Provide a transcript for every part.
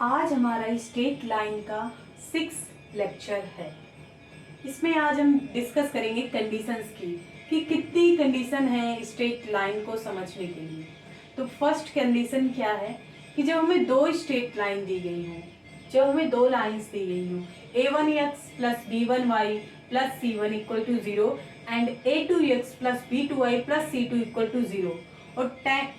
आज हमारा straight line का 6 लेक्चर है। इसमें आज हम डिस्कस करेंगे कंडीशंस की कि कितनी कंडीशन है स्ट्रेट लाइन को समझने के लिए। तो फर्स्ट कंडीशन क्या है कि जब हमें दो स्ट्रेट लाइन दी गई हो, जब हमें दो लाइंस दी गई हो a1x plus b1y plus c1 equal to 0 and a2x plus b2y plus c2 equal to 0 और tan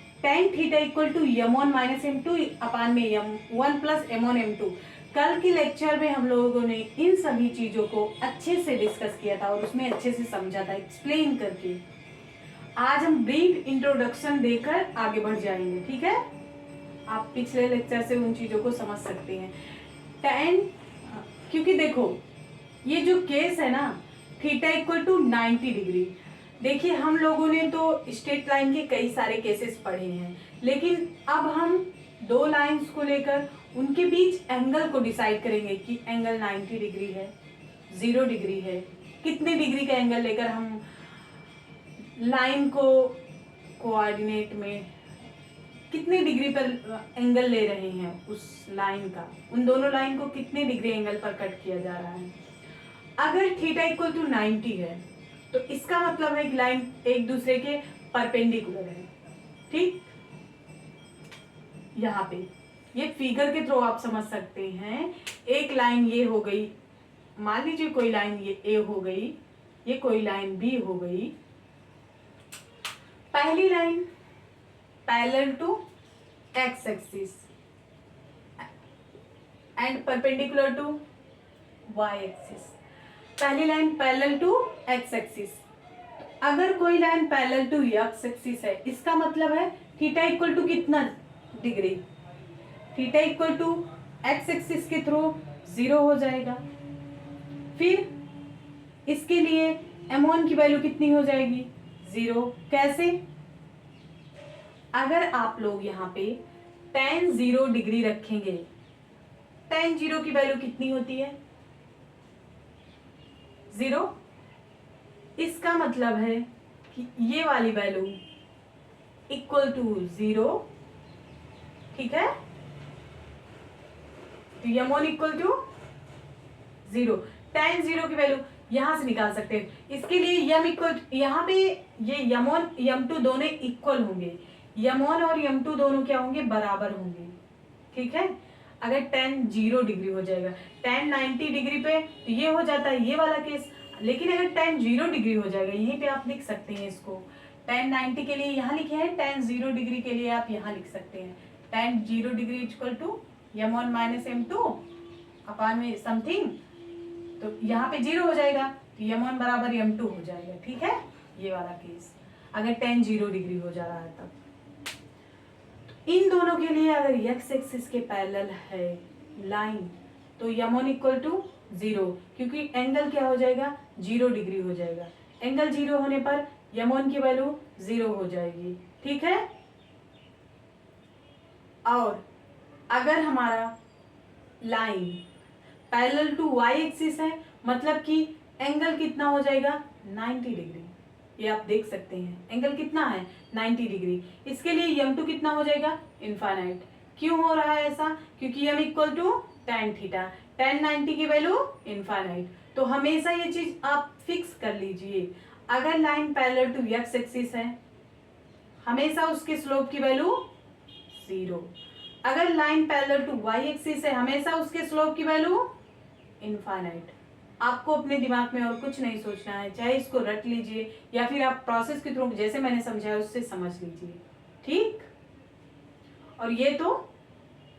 theta equal to m1 minus m2 upon में m1 प्लस m1 m2। कल के लेक्चर में हम लोगों ने इन सभी चीज़ों को अच्छे से डिस्कस किया था और उसमें अच्छे से समझा था एक्सप्लेन करके। आज हम ब्रीफ इंट्रोडक्शन देकर आगे बढ़ जाएंगे, ठीक है। आप पिछले लेक्चर से उन चीज़ों को समझ सकते हैं। tan, क्योंकि देखो ये जो केस है ना थीटा इक्वल टू 90 डिग्री, देखिए हम लोगों ने तो स्ट्रेट लाइन के कई सारे केसेस पढ़े हैं, लेकिन अब हम दो लाइंस को लेकर उनके बीच एंगल को डिसाइड करेंगे कि एंगल 90 डिग्री है, 0 डिग्री है, कितने डिग्री का एंगल लेकर हम लाइन को कोऑर्डिनेट में कितने डिग्री पर एंगल ले रहे हैं उस लाइन का, उन दोनों लाइन को कितने डिग्री एंगल पर कट किया जा रहा है। अगर थीटा इक्वल टू 90 है तो इसका मतलब है कि लाइन एक दूसरे के परपेंडिकुलर है, ठीक। यहाँ पे ये फिगर के थ्रू आप समझ सकते हैं। एक लाइन ये हो गई, मान लीजिए कोई लाइन ये ए हो गई, ये कोई लाइन बी हो गई। पहली line parallel to x axis and perpendicular to y axis. पहली line parallel to x axis. अगर कोई line parallel to x axis है, इसका मतलब है थीटा इक्वल टू कितना degree, theta equal to x axis के थ्रू 0 हो जाएगा। फिर इसके लिए m1 की वैल्यू कितनी हो जाएगी, 0। कैसे? अगर आप लोग यहाँ पे tan 0 डिग्री रखेंगे, tan 0 की वैल्यू कितनी होती है, 0। इसका मतलब है कि ये वाली वैल्यू इक्वल टू 0, ठीक है। तो m1 इक्वल टू 0, tan 0 की वैल्यू यहां से निकाल सकते हैं। इसके लिए m इक्वल, यहाँ पे ये m1 m2 दोनों इक्वल होंगे, m1 और m2 दोनों क्या होंगे, बराबर होंगे, ठीक है। अगर tan 0 डिग्री हो जाएगा, tan 90 डिग्री पे तो ये हो जाता है ये वाला केस, लेकिन अगर tan 0 डिग्री हो जाएगा, यहीं पे आप लिख सकते हैं इसको। tan 90 के लिए यहाँ लिखे हैं, tan 0 डिग्री के लिए आप यहाँ लिख सकते हैं tan 0 degree equal to m1 minus m2 upon में समथिंग, तो यहाँ पे 0 हो जाएगा तो m1 बराबर m2 हो जाएगा, ठीक है। ये वाला केस अगर tan 0 डिग्री हो जा रहा है तब। इन दोनों के लिए अगर x एक्सिस के पैरेलल है लाइन तो m1 इक्वल टू 0, क्योंकि एंगल क्या हो जाएगा, 0 डिग्री हो जाएगा। एंगल 0 होने पर m1 की वैल्यू 0 हो जाएगी, ठीक है। और अगर हमारा line parallel to y axis है, मतलब कि एंगल कितना हो जाएगा, 90 डिग्री। ये आप देख सकते हैं एंगल कितना है, 90 डिग्री। इसके लिए m2 कितना हो जाएगा, इनफाइनाइट। क्यों हो रहा है ऐसा, क्योंकि m equal to tan theta, tan 90 की वैल्यू इनफाइनाइट। तो हमेशा ये चीज आप फिक्स कर लीजिए, अगर line parallel to x axis है हमेशा उसके स्लोप की वैल्यू 0। अगर line parallel to y axis है हमेशा उसके स्लोप की वैल्यू इनफाइनाइट। आपको अपने दिमाग में और कुछ नहीं सोचना है, चाहे इसको रट लीजिए या फिर आप प्रोसेस के थ्रू जैसे मैंने समझाया उससे समझ लीजिए, ठीक। और ये तो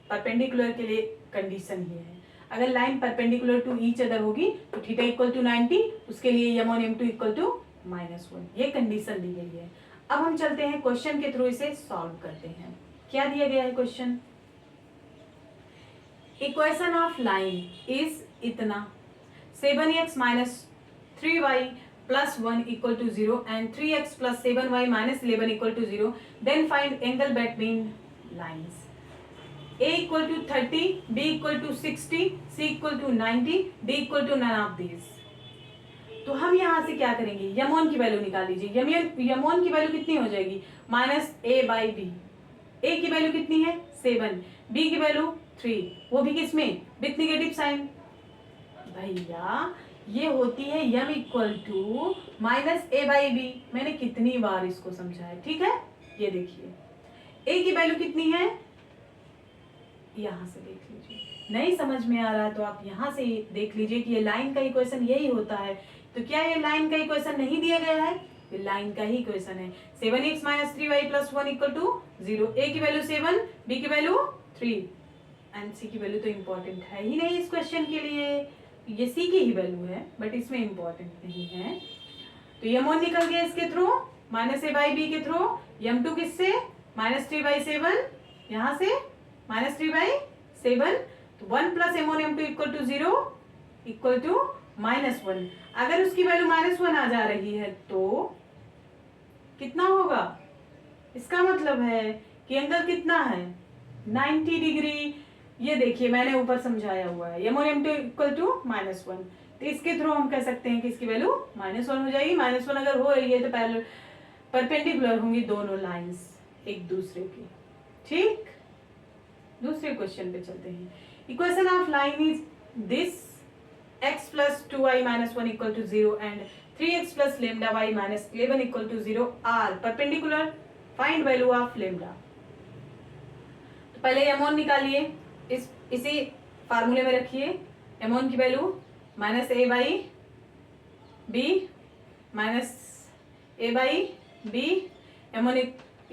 परपेंडिकुलर के लिए कंडीशन ही है। अगर line perpendicular to each other होगी तो थीटा इक्वल टू 90, उसके लिए m1 m2 इक्वल टू -1, ये कंडीशन दी गई है। अब हम चलते हैं क्वेश्चन के थ्रू इसे सॉल्व करते हैं। क्या दिया गया है question, equation of line is इतना 7x minus 3y plus 1 equal to 0 and 3x plus 7y minus 11 equal to 0, then find angle between lines. a equal to 30, b equal to 60, c equal to 90, d equal to none of this. तो हम यहाँ से क्या करेंगे, m1 की value निकाल लीजिए। m1 की वैल्यू कितनी हो जाएगी, minus a by B. a की वैल्यू कितनी है, 7, b की वैल्यू 3, वो भी किस में, विथ नेगेटिव साइन। भैया ये होती है m equal to minus A by B. मैंने कितनी बार इसको समझाया, ठीक है। ये देखिए a की वैल्यू कितनी है, यहां से देख लीजिए। नहीं समझ में आ रहा तो आप यहां से देख लीजिए कि ये लाइन का इक्वेशन यही होता है। तो क्या ये लाइन का इक्वेशन नहीं दिया गया है, ये लाइन का ही इक्वेशन है। 7x minus 3y plus 1 equal to 0। a की वैल्यू 7, b की वैल्यू 3 एंड c की वैल्यू तो इंपॉर्टेंट है ही नहीं इस क्वेश्चन के लिए। ये c की ही वैल्यू है बट इसमें इंपॉर्टेंट नहीं है। तो m1 निकल गया इसके through, minus a by B के थ्रू। m2 किससे, माइनस 3/7, यहाँ से माइनस 3/7। तो 1 plus m1 m2 equal to 0 equal to -1। अगर उसकी वैल्यू -1 आ जा रही है तो कितना होगा, इसका मतलब है कि एंगल कितना है, 90 डिग्री। ये देखिए मैंने ऊपर समझाया हुआ है, m1 m2 इक्वल टू -1। तो इसके थ्रू हम कह सकते हैं कि इसकी वैल्यू -1 हो जाएगी। -1 अगर हो रही है तो पहले परपेंडिकुलर होंगी दोनों लाइंस एक दूसरे की, ठीक। दूसरे क्वेश्चन पे चलते हैं। Equation of line is this, x plus 2y minus 1 equal to 0 and 3x plus lambda y minus 11 equal to 0 are perpendicular. Find value of lambda. तो पहले m1 निकालिए, इसी फार्मूले में रखिए। m1 की value minus A by B, minus A by B. m1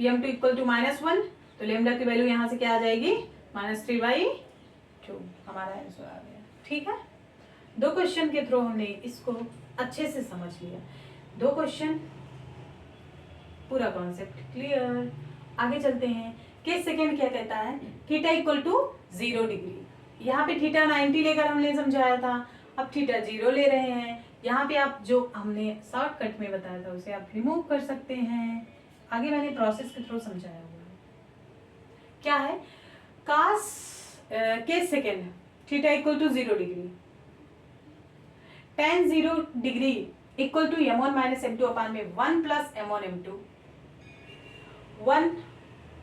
m2 equal to -1, तो lambda की वैल्यू यहाँ से क्या आ जाएगी, -3/2। हमारा आंसर आ गया, ठीक है। दो क्वेश्चन के थ्रू हमने इसको अच्छे से समझ लिया। दो क्वेश्चन, पूरा कॉन्सेप्ट क्लियर। आगे चलते हैं। केस सेकंड क्या कहता है, थीटा इक्वल टू 0 डिग्री। यहाँ पे थीटा 90 लेकर हमने समझाया था, अब थीटा 0 ले रहे हैं। यहाँ पे आप जो हमने शॉर्टकट में बताया था उसे आप रिमूव कर सकते हैं। आगे मैंने प्रोसेस के थ्रू समझाया हुआ है। क्या है, case second theta equal to 0 degree, tan 0 degree equal to m1 minus m2 upon में 1 प्लस m1 m2। 1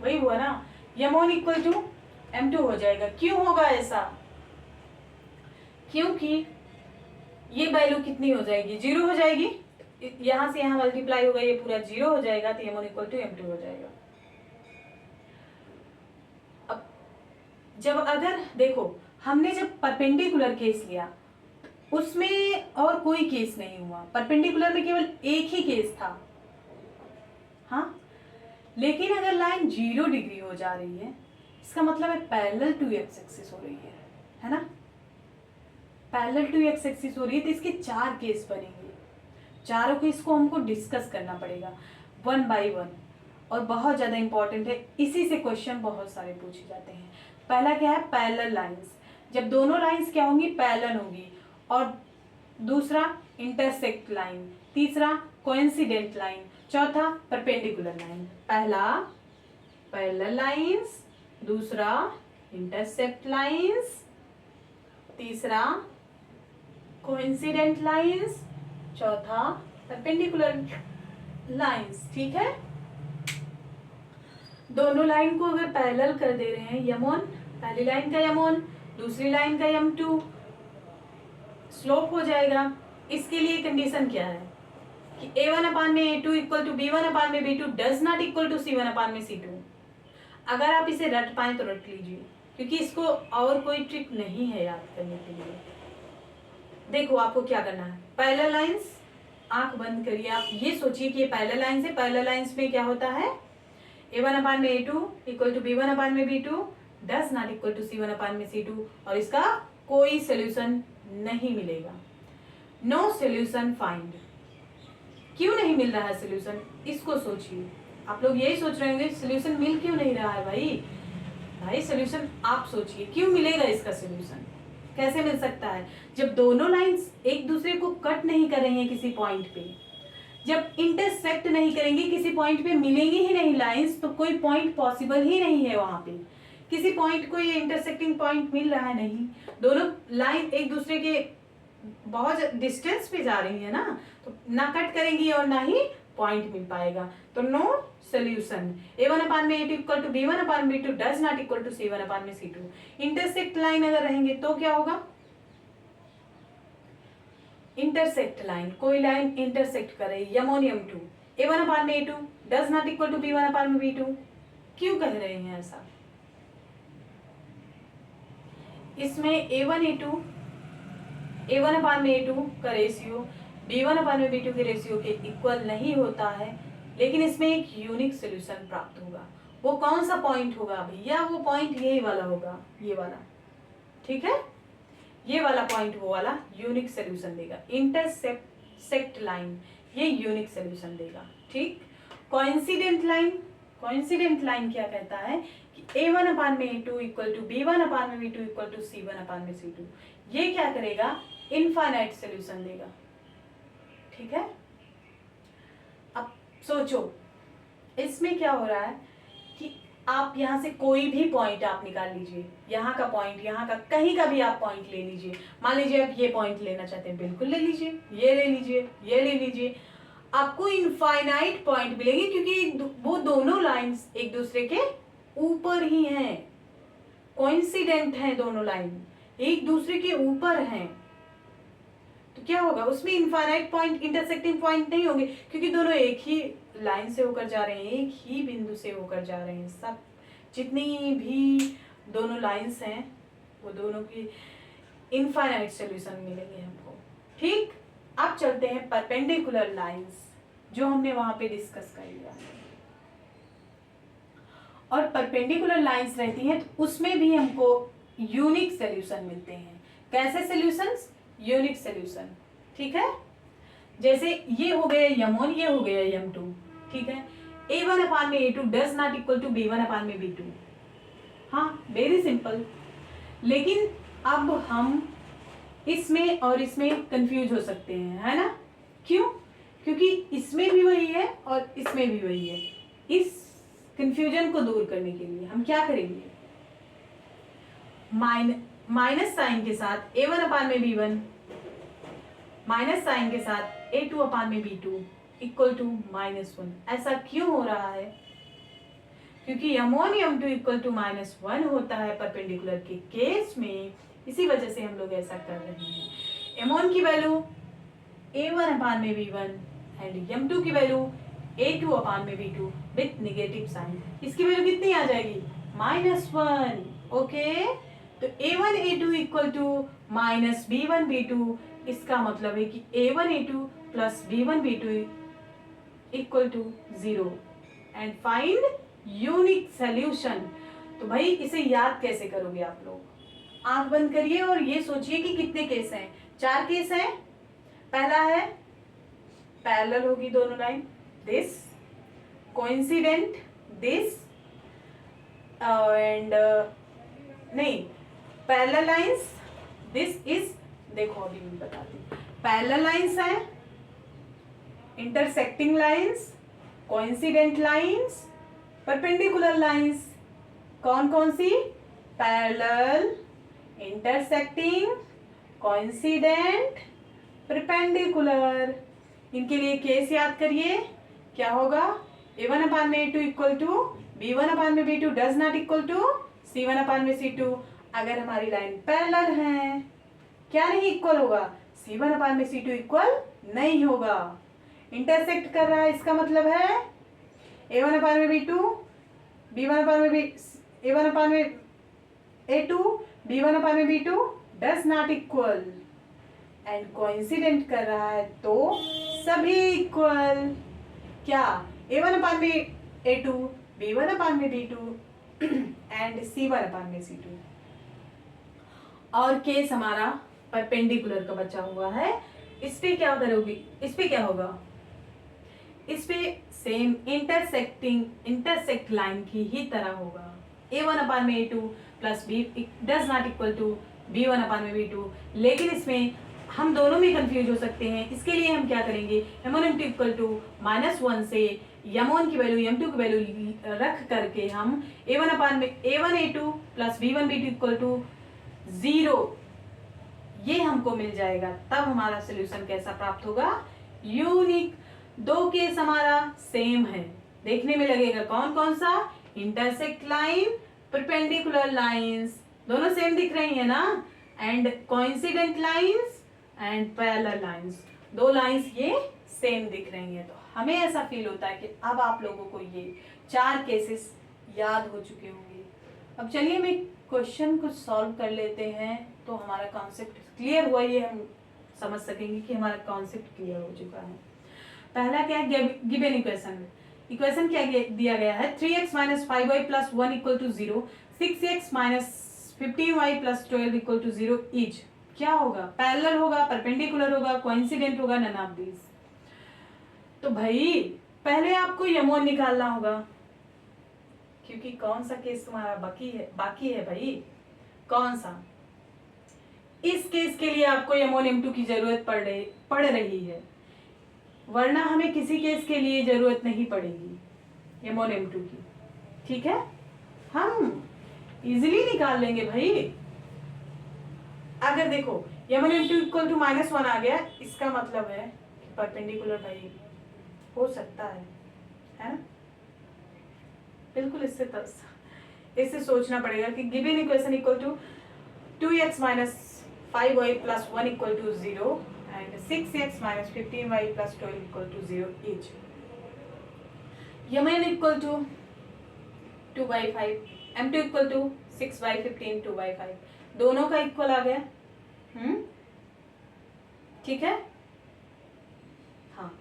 वही हुआ ना, m1 इक्वल टू m2 हो जाएगा। क्यों होगा ऐसा, क्योंकि ये वैल्यू कितनी हो जाएगी, 0 हो जाएगी। यहां से यहां मल्टीप्लाई होगा, ये पूरा 0 हो जाएगा, तो m1 इक्वल टू m2 हो जाएगा। अब जब अगर देखो, हमने जब परपेंडिकुलर केस लिया उसमें और कोई केस नहीं हुआ, परपेंडिकुलर में केवल एक ही केस था, हाँ। लेकिन अगर लाइन 0 डिग्री हो जा रही है, इसका मतलब है पैरेलल टू एक्स एक्सिस हो रही है ना। पैरेलल टू एक्स एक्सिस हो रही है तो इसके 4 केस बनेंगे। चारों केस को हमको डिस्कस करना पड़ेगा 1 बाई 1, और बहुत ज्यादा इंपॉर्टेंट है। इसी से क्वेश्चन बहुत सारे पूछे जाते हैं। पहला क्या है, पैरेलल लाइंस। जब दोनों लाइंस क्या होंगी, पैरेलल होंगी। और दूसरा इंटरसेक्ट लाइन, तीसरा कोइंसिडेंट लाइन, चौथा परपेंडिकुलर लाइन। पहला पैरेलल लाइंस, दूसरा इंटरसेक्ट लाइंस, तीसरा कोइंसिडेंट लाइंस, चौथा परपेंडिकुलर लाइंस, ठीक है। दोनों लाइन को अगर पैरेलल कर दे रहे हैं, m1 पहली लाइन का m1, दूसरी लाइन का m2, स्लोप हो जाएगा। इसके लिए कंडीशन क्या है कि a1 अपान में a2 equal to b1 upon में b2 does not equal to c1 upon में c2। अगर आप इसे रट पाए तो रट लीजिए, क्योंकि इसको और कोई ट्रिक नहीं है याद करने के लिए। देखो आपको क्या करना है, पैरेलल लाइंस, आंख बंद करिए, आप ये सोचिए कि ये पैरेलल लाइंस है। पैरेलल लाइंस में क्या होता है, a1 अपान में a2 equal to b1 upon में b2 does not equal to c1 upon में c2, और इसका कोई सोल्यूशन नहीं मिलेगा। No solution find. क्यों नहीं मिल रहा है सोल्यूशन, इसको सोचिए। आप लोग यही सोच रहे होंगे सोल्यूशन मिल क्यों नहीं रहा है भाई सोल्यूशन आप सोचिए, क्यों मिलेगा इसका सोल्यूशन, कैसे मिल सकता है। जब दोनों लाइंस एक दूसरे को कट नहीं कर रही हैं किसी पॉइंट पे, जब इंटरसेक्ट नहीं करेंगे किसी पॉइंट पे, मिलेंगी ही नहीं लाइंस, तो कोई पॉइंट पॉसिबल ही नहीं है वहां पे। किसी पॉइंट को ये इंटरसेक्टिंग पॉइंट मिल रहा है नहीं, दोनों लाइन एक दूसरे के बहुत डिस्टेंस पे जा रही है ना, तो ना कट करेंगी और ना ही पॉइंट मिल पाएगा, तो no solution. A1/A2 equal to B1/B2 does not equal to C1/C2। Intersect line अगर रहेंगे तो क्या होगा, इंटरसेक्ट लाइन, कोई लाइन इंटरसेक्ट करे M1 M2, A1/A2 does not equal to B1/B2। क्यों कह रहे हैं ऐसा, इसमें A1/A2 का रेशियो B1/B2 के रेशियो के इक्वल नहीं होता है, लेकिन इसमें एक यूनिक सोल्यूशन प्राप्त होगा। वो कौन सा पॉइंट होगा भैया, वो पॉइंट यही वाला होगा, ये वाला, ठीक है, ये वाला पॉइंट वो वाला यूनिक सोल्यूशन देगा। इंटरसेक्ट लाइन ये यूनिक सोल्यूशन देगा, ठीक। कोइंसिडेंट लाइन क्या कहता है कि A1/A2 equal to B1/B2 equal to C1/C2, ये क्या करेगा, इनफाइनाइट सोल्यूशन देगा, ठीक है। अब सोचो इसमें क्या हो रहा है कि आप यहाँ से कोई भी पॉइंट आप निकाल लीजिए, यहाँ का पॉइंट, यहाँ का कहीं का भी आप पॉइंट ले लीजिए। मान लीजिए आप ये पॉइंट लेना चाहते हैं, बिल्कुल ले लीजिए, ये ले लीजिए, ये ले लीजिए, आपको इनफाइनाइट पॉइंट मिलेंगे, क्योंकि वो दोनों लाइंस एक दूसरे के ऊपर ही हैं, कोइंसिडेंट हैं, दोनों लाइन एक दूसरे के ऊपर हैं। तो क्या होगा, उसमें इनफाइनाइट पॉइंट, इंटरसेक्टिंग पॉइंट नहीं होंगे, क्योंकि दोनों एक ही लाइन से होकर जा रहे हैं, एक ही बिंदु से होकर जा रहे हैं। सब जितनी भी दोनों लाइंस हैं वो दोनों की इनफाइनाइट सॉल्यूशन मिलेंगे हमको, ठीक। अब चलते हैं परपेंडिकुलर लाइंस, जो हमने वहां पे डिस्कस कर लिया। और परपेंडिकुलर लाइंस रहती हैं तो उसमें भी हमको यूनिक सॉल्यूशन मिलते हैं। कैसे सॉल्यूशंस, यूनिक सॉल्यूशन, ठीक है। जैसे ये हो गया M1, ये हो गया M2, ठीक है। A1/A2 does not equal to B1/B2, हाँ वेरी सिंपल। लेकिन अब हम इसमें और इसमें कंफ्यूज हो सकते हैं, है ना, क्यों, क्योंकि इसमें भी वही है और इसमें भी वही है। इस कंफ्यूजन को दूर करने के लिए हम क्या करेंगे, माइनस साइन के साथ A1/B1 माइनस साइन के साथ A2/B2 इक्वल टू -1। ऐसा क्यों हो रहा है, क्योंकि M1 M2 इक्वल टू -1 होता है परपेंडिकुलर के केस में, इसी वजह से हम लोग ऐसा कर रहे हैं। M1 की वैल्यू A1/B1 एंड M2 की value A2/B2 with negative sign. इसकी वैल्यू कितनी आ जाएगी, -1, ओके। तो A1 A2 equal to -B1 B2, इसका मतलब है कि A1 A2 plus B1 B2 equal to 0 and find unique solution. तो भाई इसे याद कैसे करोगे आप लोग, आंख बंद करिए और ये सोचिए कि कितने केस हैं, 4 केस हैं। पहला है पैरेलल होगी दोनों line, this coincident, this and नहीं, पैरेलल लाइंस, दिस इज, देखो अभी मैं बताती हूँ, पैरेलल लाइंस है, intersecting lines, coincident lines, perpendicular lines. कौन कौन सी, पैरेलल, इंटरसेक्टिंग, कोइंसिडेंट, परपेंडिकुलर। इनके लिए केस याद करिए, क्या होगा, A1/A2 equal to B1/B2 does not equal to C1/C2। अगर हमारी लाइन पैरेलल है, क्या नहीं इक्वल होगा, C1/C2 इक्वल नहीं होगा। इंटरसेक्ट कर रहा है, इसका मतलब है A1/B2 A1/A2 B1/B2 does not equal, and coincident कर रहा है तो सभी इक्वल। क्या, A1/A2 B1/B2 एंड C1/C2। और केस हमारा परपेंडिकुलर का बचा हुआ है, इस पे क्या करोगी, इस पे क्या होगा, इस पे सेम इंटरसेक्ट लाइन की ही तरह होगा। A1/A2 plus B does not equal to B1/B2, लेकिन इसमें हम दोनों में कंफ्यूज हो सकते हैं। इसके लिए हम क्या करेंगे, M1 M2 इक्वल टू -1 से M1 की वैल्यू M2 की वैल्यू रख करके हम A1/A2 plus B1/B2 equal to 0, ये हमको मिल जाएगा। तब हमारा सोल्यूशन कैसा प्राप्त होगा, यूनिक। दो केस हमारा सेम है, देखने में लगेगा कौन कौन सा, इंटरसेक्ट लाइन, परपेंडिकुलर लाइंस, दोनों सेम दिख रही है ना, and coincident lines and parallel lines, दो लाइंस ये सेम दिख रही हैं। तो हमें ऐसा फील होता है कि अब आप लोगों को ये 4 केसेस याद हो चुके होंगे। अब चलिए मैं क्वेश्चन को सॉल्व कर लेते हैं, तो हमारा कॉन्सेप्ट क्लियर हुआ, ये हम समझ सकेंगे कि हमारा कॉन्सेप्ट क्लियर हो चुका है। पहला क्या है, गिवन इक्वेशन। इक्वेशन क्या दिया गया है, 3x minus 5y plus 1 equal to 0, 6x minus 15y plus 12 equal to 0 is क्या होगा, पैरेलल होगा, परपेंडिकुलर होगा, कोइंसिडेंट होगा, नन ऑफ दीज। तो भाई पहले आपको यमोन निकालना होगा, क्योंकि कौन सा केस तुम्हारा बाकी है भाई, कौन सा, इस केस के लिए आपको यमोन M2 की जरूरत पड़ रही है, वरना हमें किसी केस के लिए जरूरत नहीं पड़ेगी यमोन M2 की। ठीक है, हम इजीली निकाल लेंगे भाई। अगर देखो यमोन M2 इक्वल टू -1 आ गया, इसका मतलब है कि परपेंडिकुलर भाई हो सकता है ना, बिल्कुल। इससे सोचना पड़ेगा कि given equation equal to 2x minus 5y plus 1 equal to 0 and 6x minus 15y plus 12 equal to 0 is यमन equal to 2/5, M2 equal to 6/15 2/5, दोनों का इक्वल आ गया। ठीक है, हाँ,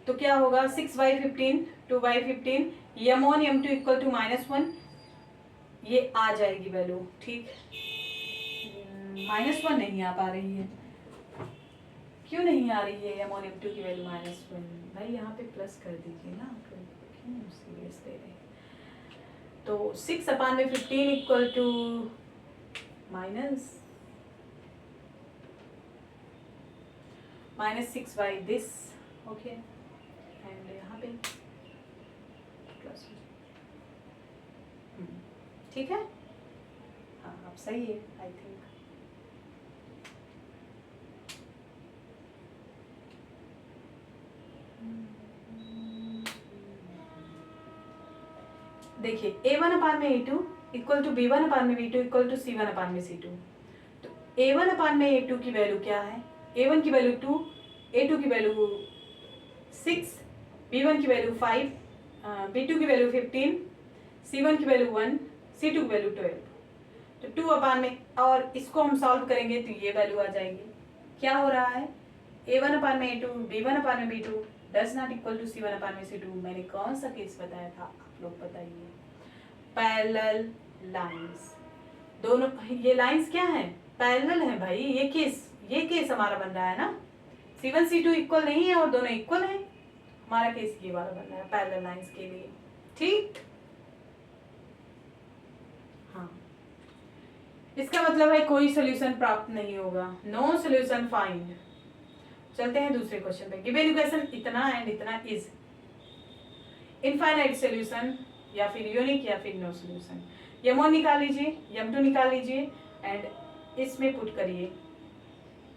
तो क्या होगा 6/15 2/15, यमोन M2 इक्वल टू -1, ये आ जाएगी वैल्यू। ठीक, -1 नहीं आ पा रही है, क्यों नहीं आ रही है यमोन M2 की वैल्यू -1? भाई यहाँ पे प्लस कर दीजिए ना, क्यों सीरियस दे रहे हैं। तो 6/15 equal to -6 by this, okay, and यहाँ पे प्लस। ठीक है, हाँ अब सही है आई थिंक। देखिए A1 अपान में A2 equal to B1 upon में B2 equal to C1 upon में C2। तो A1 अपान में A2 की वैल्यू क्या है, A1 की वैल्यू 2, A2 की वैल्यू 6, B1 की वैल्यू 5, B2 की वैल्यू 15, C1 की वैल्यू 1, C2 की वैल्यू 12। तो 2 अपान में, और इसको हम सॉल्व करेंगे तो ये वैल्यू आ जाएगी। क्या हो रहा है, A1 अपान में A2, B1 अपान में B2 does not equal to C1 upon में C2। मैंने कौन सा केस बताया था, आप लोग बताइए। पैरेलल लाइंस, दोनों ये लाइंस क्या है, पैरेलल है भाई। ये केस हमारा बन रहा है ना, C1 C2 इक्वल नहीं है और दोनों इक्वल हैं, हमारा केस ये वाला बन रहा है पैरेलल लाइंस के लिए। ठीक, हाँ, इसका मतलब है कोई सोल्यूशन प्राप्त नहीं होगा, नो सोल्यूशन फाइंड। चलते हैं दूसरे क्वेश्चन पे। गिवन इक्वेशन इतना एंड इतना इज इनफाइनाइट सोल्यूशन या फिर यूनिक या फिर नो सोल्यूशन। यम1 निकाल लीजिए, यम2 निकाल लीजिए एंड इसमें पुट करिए,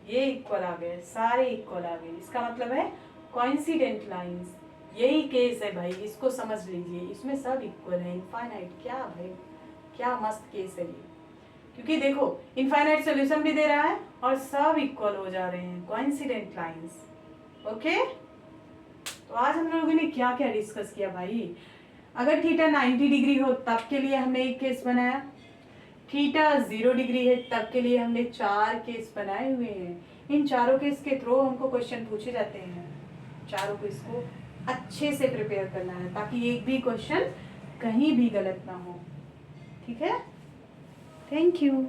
ये इक्वल आ गए, सारे इक्वल आ गए। इसका मतलब है कोइंसिडेंट लाइंस, यही केस है भाई, इसको समझ लीजिए, इसमें सब इक्वल है। इनफाइनाइट क्या भाई, क्या मस्त केस है ये, क्योंकि देखो इनफाइनाइट सॉल्यूशन भी दे रहा है और सब इक्वल हो जा रहे हैं, कोइंसिडेंट लाइंस। ओके, तो आज हम लोगों ने क्या क्या डिस्कस किया भाई। अगर थीटा 90 डिग्री हो तब के लिए हमने एक केस बनाया, थीटा 0 डिग्री है तब के लिए हमने 4 केस बनाए हुए हैं। इन चारों केस के थ्रू हमको क्वेश्चन पूछे जाते हैं, चारों केस को अच्छे से प्रिपेयर करना है ताकि एक भी क्वेश्चन कहीं भी गलत ना हो। ठीक है, थैंक यू।